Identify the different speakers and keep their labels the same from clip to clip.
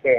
Speaker 1: 6,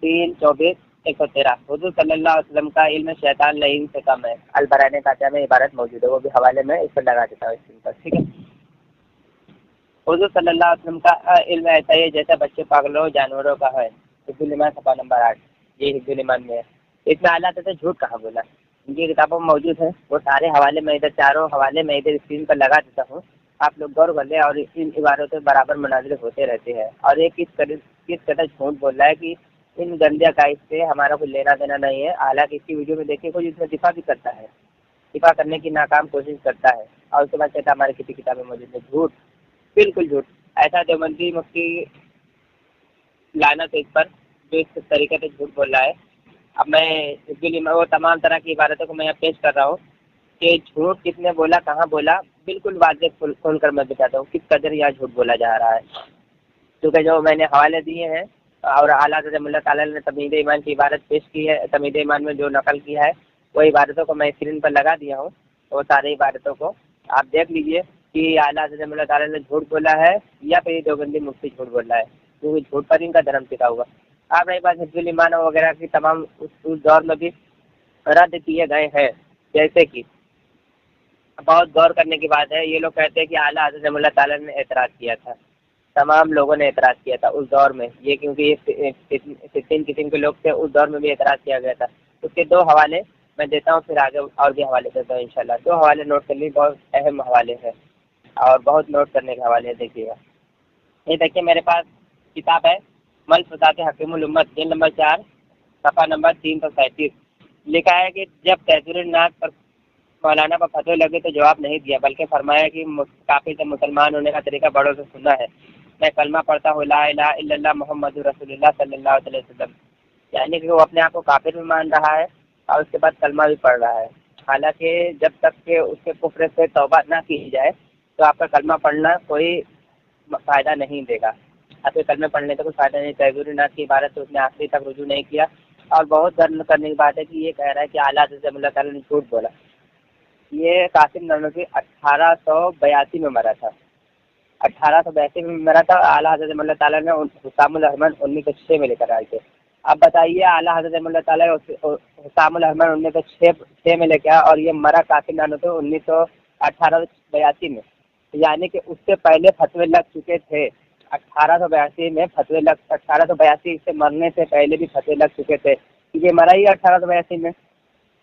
Speaker 1: 3, 24 113 حضور صلی اللہ علیہ وسلم کا علم شیطان لعین سے کم ہے، البرہنِ قاطعہ میں عبارت موجود ہے، وہ بھی حوالے میں اس پر لگا دیتا ہوں اسکرین پر، ٹھیک ہے۔ حضور صلی اللہ علیہ وسلم کا علم ایسا ہی ہے جیسا بچے پاگلوں جانوروں کا ہے، حفظ الایمان صفحہ نمبر 8، یہ حفظ الایمان میں ہے۔ اس میں اعلیٰ حضرت جھوٹ کہاں بولا، ان کی کتابوں میں موجود ہے، وہ سارے حوالے میں ادھر چاروں حوالے میں ادھر اسکرین پر لگا دیتا ہوں، آپ لوگ غور کر لیں، اور ان عبارتوں برابر مناظر ہوتے رہتے ہیں، اور یہ کس قدر جھوٹ بول رہا ہے کہ ان گندے عقائد سے ہمارا کوئی لینا دینا نہیں ہے، حالانکہ اس کی ویڈیو میں دیکھیں کوئی اس میں دفاع بھی کرتا ہے، دفاع کرنے کی ناکام کوشش کرتا ہے، اور اس کے بعد کہتا ہے ہماری کسی کتابیں موجود ہے، جھوٹ، بالکل جھوٹ۔ ایسا دیوبندی مفتی لعنت اس پر جو اس طریقے سے جھوٹ بول رہا ہے۔ اب میں وہ تمام طرح کی عبارتوں کو میں یہاں پیش کر رہا ہوں کہ جھوٹ کس نے بولا، کہاں بولا، بالکل واضح کھول کر میں بتاتا ہوں کس قدر یہاں جھوٹ بولا جا رہا ہے، کیونکہ جو میں نے حوالے دیے ہیں اور اعلیٰ حضرت اللہ تعالیٰ نے تمہید ایمان کی عبارت پیش کی ہے، تمہید ایمان میں جو نقل کیا ہے وہ عبارتوں کو میں اسکرین پر لگا دیا ہوں، وہ سارے عبارتوں کو آپ دیکھ لیجئے کہ اعلیٰ حضرت اللہ تعالیٰ نے جھوٹ بولا ہے یا پھر یہ دیوبندی مفتی جھوٹ بول رہا ہے، کیونکہ جھوٹ پر ان کا دھرم ٹکا ہوا۔ آپ رہی بات حفظ الایمان وغیرہ کی تمام اس دور میں بھی رد کیے گئے ہیں، جیسے کہ بہت غور کرنے کی بات ہے، یہ لوگ کہتے ہیں کہ اعلیٰ حضرت اللہ تعالیٰ نے اعتراض کیا تھا، تمام لوگوں نے اعتراض کیا تھا اس دور میں، یہ کیونکہ یہ 3 قسم کے لوگ تھے، اس دور میں بھی اعتراض کیا گیا تھا۔ اس کے 2 حوالے میں دیتا ہوں، پھر آگے اور بھی حوالے دیتا ہوں انشاءاللہ۔ 2 حوالے نوٹ کر لیے، بہت اہم حوالے ہیں اور بہت نوٹ کرنے کے حوالے ہیں، دیکھیے گا۔ یہ دیکھیے میرے پاس کتاب ہے ملفوظات حکیم الامت، جلد نمبر 4 صفحہ نمبر 337، لکھا ہے کہ جب تحذیر الناس پر مولانا پر فتوے لگے تو جواب نہیں دیا، بلکہ فرمایا کہ کافر سے مسلمان ہونے کا طریقہ بڑوں سے سننا ہے، میں کلمہ پڑھتا ہوں لا الہ الا اللہ محمد رسول اللہ صلی اللہ علیہ وسلم، یعنی کہ وہ اپنے آپ کو کافر بھی مان رہا ہے اور اس کے بعد کلمہ بھی پڑھ رہا ہے، حالانکہ جب تک کہ اس کے کفر سے توبہ نہ کی جائے تو آپ کا کلمہ پڑھنا کوئی فائدہ نہیں دے گا، آپ کے کلمہ پڑھنے کا کوئی فائدہ نہیں۔ تحذیر الناس کی عبارت سے اس نے آخری تک رجوع نہیں کیا، اور بہت درد کرنے کی بات ہے کہ یہ کہہ رہا ہے کہ اعلیٰ حضرت اللہ تعالیٰ نے جھوٹ بولا۔ یہ قاسم نانوتوی 1882 میں مرا تھا، 1882 میں مرا تھا، اعلیٰ حضرت اللہ تعالیٰ نے حسام الرحمن 1906 میں لے کر آئے تھے۔ اب بتائیے اعلیٰ حضرت اللہ تعالیٰ حسام الرحمن 1906 میں لے کے آیا، اور یہ مرا قاسم نانوتوی 1882 میں، یعنی کہ اس سے پہلے فتوے لگ چکے تھے، 1882 میں فتوے 1882 سے مرنے سے پہلے بھی فتوے لگ چکے تھے، یہ مرا ہی 1882 میں،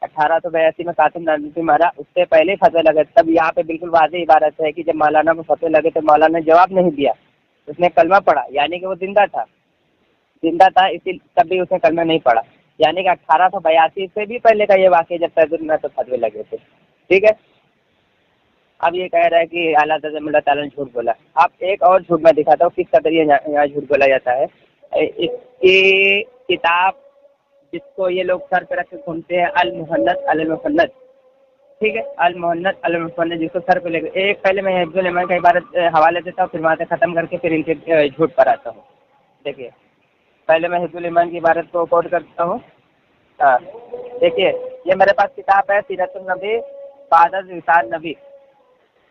Speaker 1: 1882 میں قاسم نانوتوی مرا، اس سے پہلے فتوے لگے، تب یہاں پہ بالکل واضح عبارت ہے کہ جب مولانا کو فتوے لگے تو مولانا نے جواب نہیں دیا، اس نے کلمہ پڑھا، یعنی کہ وہ زندہ تھا اسی تب بھی اس نے کلمہ نہیں پڑھا، یعنی کہ 1882 سے بھی پہلے کا یہ واقعہ جب تحذیر میں تو فتوے لگے تھے، ٹھیک ہے۔ اب یہ کہہ رہا ہے کہ اعلیٰ حضرت اللہ تعالیٰ نے جھوٹ بولا۔ اب ایک اور جھوٹ میں دکھاتا ہوں کس قدر یہاں جھوٹ بولا جاتا ہے۔ اس کی کتاب جس کو یہ لوگ سر پہ رکھ کے گھومتے ہیں، المحنت المفنت، ٹھیک ہے، المحنت المفنت، جس کو سر پہ لے کے، ایک پہلے میں حفظ الایمان کا عبارت حوالے دیتا ہوں، پھر وہاں سے ختم کر کے پھر ان کے جھوٹ پر آتا ہوں۔ دیکھیے پہلے میں حفظ الایمان کی عبارت کو کوٹ کرتا ہوں، ہاں دیکھیے یہ میرے پاس کتاب ہے سیرت النبی بعد از وصال نبی،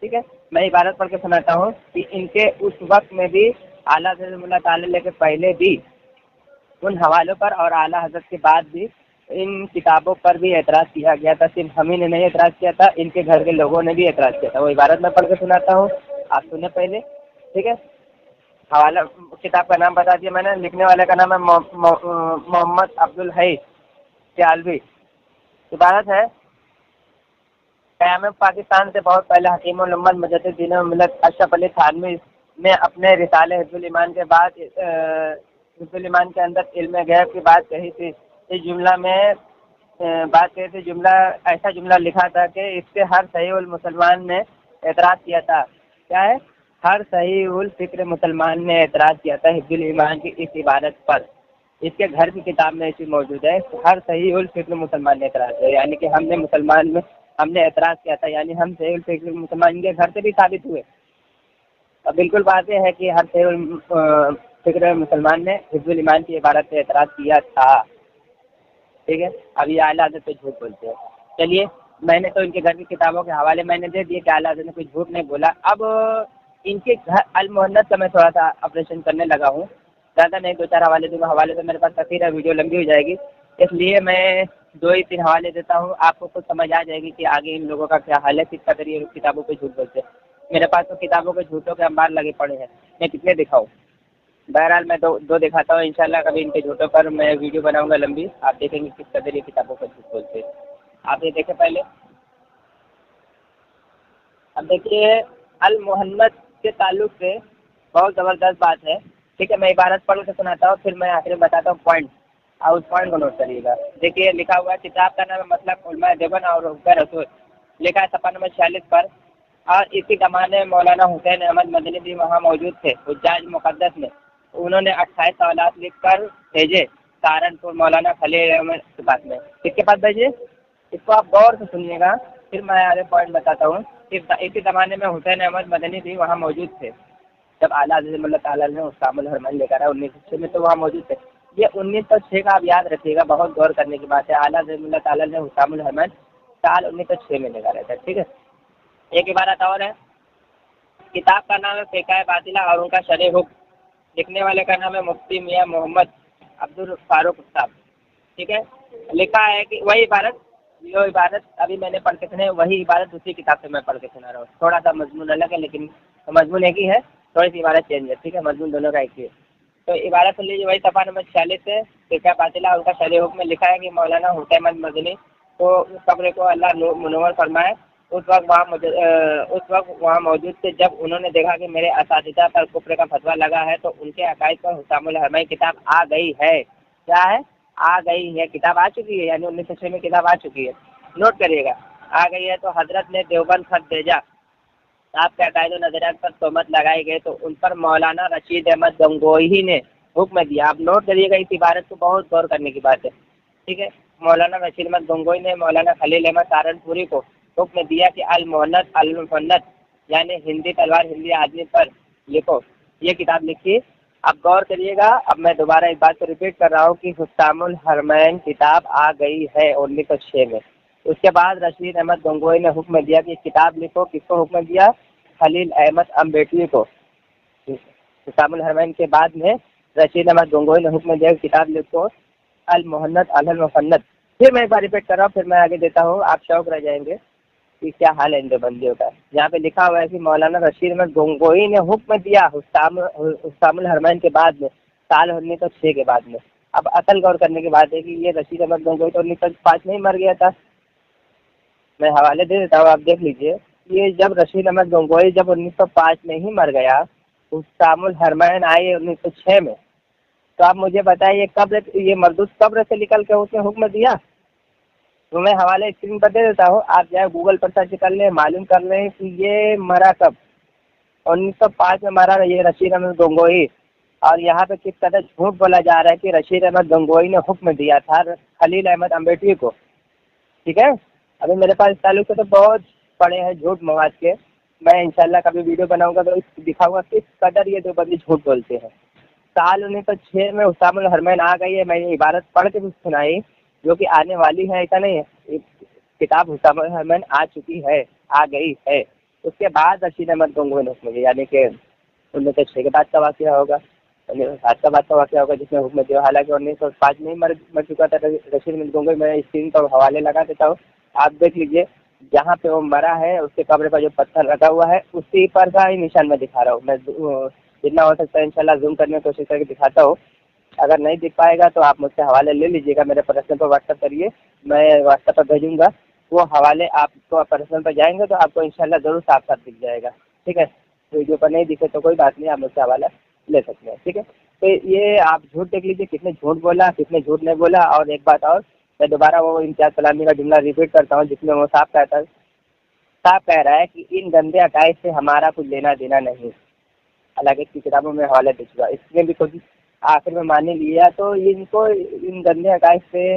Speaker 1: ٹھیک ہے، میں عبارت پڑھ کے سناتا ہوں کہ ان کے اس وقت میں بھی اعلیٰ حضرت اللہ تعالیٰ لے کے پہلے بھی ان حوالوں پر اور اعلیٰ حضرت کے بعد بھی ان کتابوں پر بھی اعتراض کیا گیا تھا، صرف ہم ہی نے نہیں اعتراض کیا تھا، ان کے گھر کے لوگوں نے بھی اعتراض کیا تھا۔ وہ عبارت میں پڑھ کے سناتا ہوں، آپ سنیں پہلے، ٹھیک ہے۔ حوالہ کتاب کا نام بتا دیا میں نے، لکھنے والے کا نام ہے محمد عبدالحی سیالوی۔ عبارت ہے قیام پاکستان سے بہت پہلے حکیم الامت مجدد دین و ملت اشرف علی تھانوی نے اپنے رسالے حفظ الایمان کے بعد حفظ الایمان کے اندر علم غیب کی بات کہی تھی۔ اس جملہ میں بات کہی تھی، جملہ ایسا جملہ لکھا تھا کہ اس سے ہر صحیح المسلمان نے اعتراض کیا تھا۔ کیا ہے؟ ہر صحیح الفکر مسلمان نے اعتراض کیا تھا حفظ الایمان کی اس عبارت پر۔ اس کے گھر کی کتاب میں ایسی موجود ہے، ہر صحیح الفکر مسلمان نے اعتراض کیا، یعنی کہ ہم نے اعتراض کیا تھا، یعنی ہم صحیح الفکر مسلمان کے گھر سے بھی ثابت ہوئے۔ اب بالکل واضح ہے کہ ہر صحیح الفکر مسلمان نے حفظ الایمان کی عبارت سے اعتراض کیا تھا، ٹھیک ہے۔ اب یہ اعلیٰ حضرت پہ جھوٹ بولتے ہیں۔ چلیے میں نے تو ان کے گھر کی کتابوں کے حوالے میں نے دے دیے کہ اعلیٰ حضرت نے کوئی جھوٹ نہیں بولا۔ اب ان کے گھر المحنت کا میں تھوڑا سا آپریشن کرنے لگا ہوں، زیادہ نہیں، 2-4 حوالے دوں گا، حوالے تو میرے پاس کثیر ہے، ویڈیو لمبی ہو جائے گی۔ اس لیے میں 2 ہی 3 حوالے دیتا ہوں، آپ کو خود سمجھ آ جائے گی کہ آگے ان لوگوں کا کیا حال ہے، کس قدر یہ کتابوں پہ جھوٹ بولتے ہیں۔ میرے پاس تو کتابوں کے جھوٹوں کے انبار لگے پڑے ہیں، میں کتنے دکھاؤں؟ بہرحال میں دو دکھاتا ہوں، انشاءاللہ کبھی ان کے جھوٹوں پر میں ویڈیو بناؤں گا لمبی، آپ دیکھیں گے کس قدر یہ کتابوں پر جھوٹ بولتے ہیں۔ آپ یہ دیکھیں پہلے، اب دیکھیے المحنت کے تعلق سے بہت زبردست بات ہے، ٹھیک ہے؟ میں عبارت پڑھ کے سناتا ہوں، پھر میں آخر میں بتاتا ہوں پوائنٹ، اور اس پوائنٹ کو نوٹ کریے گا۔ دیکھیے لکھا ہوا ہے، کتاب کا نام ہے مطلب علماء دیوبند اور حب رسول، لکھا ہے صفحہ نمبر 46 پر۔ اور اسی زمانے میں مولانا حسین احمد مدنی بھی وہاں موجود تھے، حجاج مقدس میں، انہوں نے 28 سوالات لکھ کر بھیجے سہارنپور مولانا خلیل احمد کے پاس میں، کس کے پاس بھیجے؟ اس کو آپ غور سے سنیے گا، پھر میں آگے پوائنٹ بتاتا ہوں۔ اسی زمانے میں حسین احمد مدنی بھی وہاں موجود تھے، جب اعلیٰ حضرت اللہ تعالیٰ نے حسام الحرمین لے کر آیا 1906 میں، تو وہاں موجود تھے۔ یہ 1906 کا آپ یاد رکھیے گا، بہت غور کرنے کی بات ہے۔ اعلیٰ حضرت اللہ تعالیٰ نے حسام الحرمین سال 1906 میں لے کر آیا تھا، ٹھیک ہے؟ ایک عبارت اور ہے، کتاب کا نام ہے فقہ باطلہ اور ان کا شرح حکم، لکھنے والے کا نام ہے مفتی میاں محمد عبد الفاروق صاحب، ٹھیک ہے؟ لکھا ہے کہ وہی عبارت، جو عبارت ابھی میں نے پڑھ کے سنائی، وہی عبارت دوسری کتاب سے میں پڑھ کے سنا رہا ہوں، تھوڑا سا مضمون الگ ہے لیکن مضمون ایک ہی ہے، تھوڑی سی عبارت چینج ہے، ٹھیک ہے؟ مضمون دونوں کا ایک ہی ہے۔ تو عبارت سن لیجیے، وہی صفحہ نمبر 46 سے فقہ باطلہ اور ان کا شرح حکم میں لکھا ہے کہ مولانا حسین احمد مدنی کو اس قبر کو اللہ منور فرمائے، اس وقت وہاں موجود تھے، جب انہوں نے دیکھا کہ میرے اساتذہ پر کفر کا فتویٰ لگا ہے، تو ان کے عقائد پر حسام الحرمین کتاب آ گئی ہے۔ کیا ہے؟ آ گئی ہے، کتاب آ چکی ہے، یعنی 1906 میں کتاب آ چکی ہے، نوٹ کریے گا، آ گئی ہے۔ تو حضرت نے دیوبند خط بھیجا، آپ کے عقائد و نظریات پر تہمت لگائی گئی، تو ان پر مولانا رشید احمد گنگوہی نے حکم دیا۔ آپ نوٹ کریے گا، اس عبارت کو بہت غور کرنے کی بات ہے، ٹھیک ہے؟ مولانا رشید احمد گنگوہی نے مولانا خلیل احمد سہارنپوری کو حکم دیا کہ المحنت المفنت، یعنی ہندی تلوار ہندی آدمی پر لکھو، یہ کتاب لکھی۔ اب غور کریے گا، اب میں دوبارہ اس بات کو ریپیٹ کر رہا ہوں کہ حسام الحرمین کتاب آ گئی ہے 1906 میں۔ اس کے بعد رشید احمد گنگوہی نے حکم دیا کہ کتاب لکھو، کس کو حکم دیا؟ خلیل احمد امبیٹوی کو۔ حسام الحرمین کے بعد میں رشید احمد گنگوہی نے حکم دیا کہ کتاب لکھو المحنت المفنت۔ پھر میں ایک بار ریپیٹ کر رہا ہوں، پھر میں آگے دیتا ہوں، آپ شوق رہ جائیں گے کہ کیا حال ہے ان دیوبندیوں کا۔ یہاں پہ لکھا ہوا ہے کہ مولانا رشید احمد گنگوہی نے حکم دیا حسام الحرمین کے بعد میں، سال 1906 کے بعد میں۔ اب اصل غور کرنے کی بات ہے کہ یہ رشید احمد گنگوہی تو 1905 میں ہی مر گیا تھا۔ میں حوالے دے دیتا ہوں، آپ دیکھ لیجئے، یہ جب رشید احمد گنگوہی جب 1905 میں ہی مر گیا، حسام الحرمین آئے 1906 میں، تو آپ مجھے بتائیے یہ مردود قبر سے نکل کے اس نے حکم دیا؟ تو میں حوالے اسکرین پر دے دیتا ہوں، آپ جائے گوگل پر سرچ کر لیں، معلوم کر لیں کہ یہ مرا کب۔ 1905 میں مرا یہ رشید احمد گنگوہی، اور یہاں پہ کس قدر جھوٹ بولا جا رہا ہے کہ رشید احمد گنگوہی نے حکم دیا تھا خلیل احمد امبیٹوی کو، ٹھیک ہے؟ ابھی میرے پاس اس تعلق سے تو بہت پڑے ہیں جھوٹ مواد کے، میں انشاءاللہ کبھی ویڈیو بناؤں گا تو دکھاؤں گا کس قدر یہ دیوبندی جھوٹ بولتے ہیں۔ سال 1906 میں حسام الحرمین آ گئی ہے، میں یہ عبارت پڑھ کے بھی سنائی جو کہ آنے والی ہے، ایسا نہیں ہے، کتاب حسام الحرمین آ چکی ہے، آ گئی ہے۔ اس کے بعد رشید احمد گنگوہی نے حکم دیا، یعنی کہ 1906 کے بعد کا واقعہ ہوگا، 1907 کا بعد کا واقعہ ہوگا جس میں حکم دیا۔ حالانکہ 1905 میں ہی مر چکا تھا رشید احمد گنگوہی۔ میں اسکرین پر حوالے لگا دیتا ہوں، آپ دیکھ لیجئے، جہاں پہ وہ مرا ہے اس کے قبر پر جو پتھر رکھا ہوا ہے اسی پر کا ہی نشان میں دکھا رہا ہوں۔ میں جتنا ہو سکتا ہے انشاءاللہ زوم کرنے کی کوشش کر کے دکھاتا ہوں، اگر نہیں دکھ پائے گا تو آپ مجھ سے حوالے لے لیجیے گا، میرے پرسنل پر واٹس ایپ کریے، میں واٹس ایپ پر بھیجوں گا وہ حوالے، آپ کو پرسنل پر جائیں گے تو آپ کو انشاءاللہ ضرور صاف صاف دکھ جائے گا، ٹھیک ہے؟ ویڈیو پر نہیں دکھے تو کوئی بات نہیں، آپ مجھ سے حوالہ لے سکتے ہیں، ٹھیک ہے؟ تو یہ آپ جھوٹ دیکھ لیجیے، کتنے جھوٹ بولا، کتنے جھوٹ نہیں بولا۔ اور ایک بات اور، میں دوبارہ وہ امتیاز کلامی کا جملہ ریپیٹ کرتا ہوں جس میں وہ صاف کہہ رہا ہے کہ ان گندے عقائد سے ہمارا کچھ لینا دینا نہیں۔ حالانکہ اس کی کتابوں میں حوالے دے چکا، اس نے بھی خود آخر میں مان لیا، تو ان کو ان گندے عقائد سے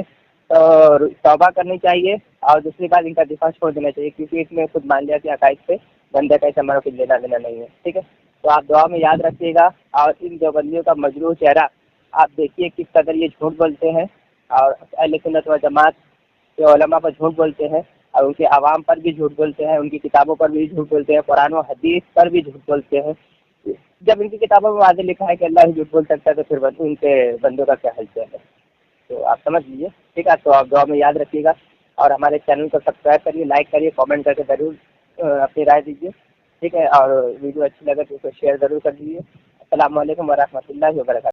Speaker 1: توبہ کرنی چاہیے، اور دوسری بات ان کا دفاع چھوڑ دینا چاہیے، کیونکہ اس نے خود مان لیا کہ عقائد سے گندے عقائد سے ہمارا کچھ لینا دینا نہیں ہے، ٹھیک ہے؟ تو آپ دعا میں یاد رکھیے گا، اور ان دیوبندیوں کا مجروح چہرہ آپ دیکھیے کس قدر یہ جھوٹ بولتے ہیں، اور اہل سنت و جماعت کے علماء پر جھوٹ بولتے ہیں، اور ان کے عوام پر بھی جھوٹ بولتے ہیں، ان کی کتابوں پر بھی جھوٹ بولتے ہیں، قرآن و حدیث پر بھی جھوٹ بولتے ہیں۔ جب ان کی کتابوں میں واضح لکھا ہے کہ اللہ ہی جھوٹ بول سکتا ہے تو پھر ان کے بندوں کا کیا حل ہے؟ تو آپ سمجھ لیجیے، ٹھیک ہے؟ تو آپ دعا میں یاد رکھیے گا، اور ہمارے چینل کو سبسکرائب کریے، لائک کریے، کامنٹ کر کے ضرور اپنی رائے دیجیے، ٹھیک ہے؟ اور ویڈیو اچھی لگے تو اسے شیئر ضرور کر دیجیے۔ السلام علیکم ورحمۃ اللہ وبرکاتہ۔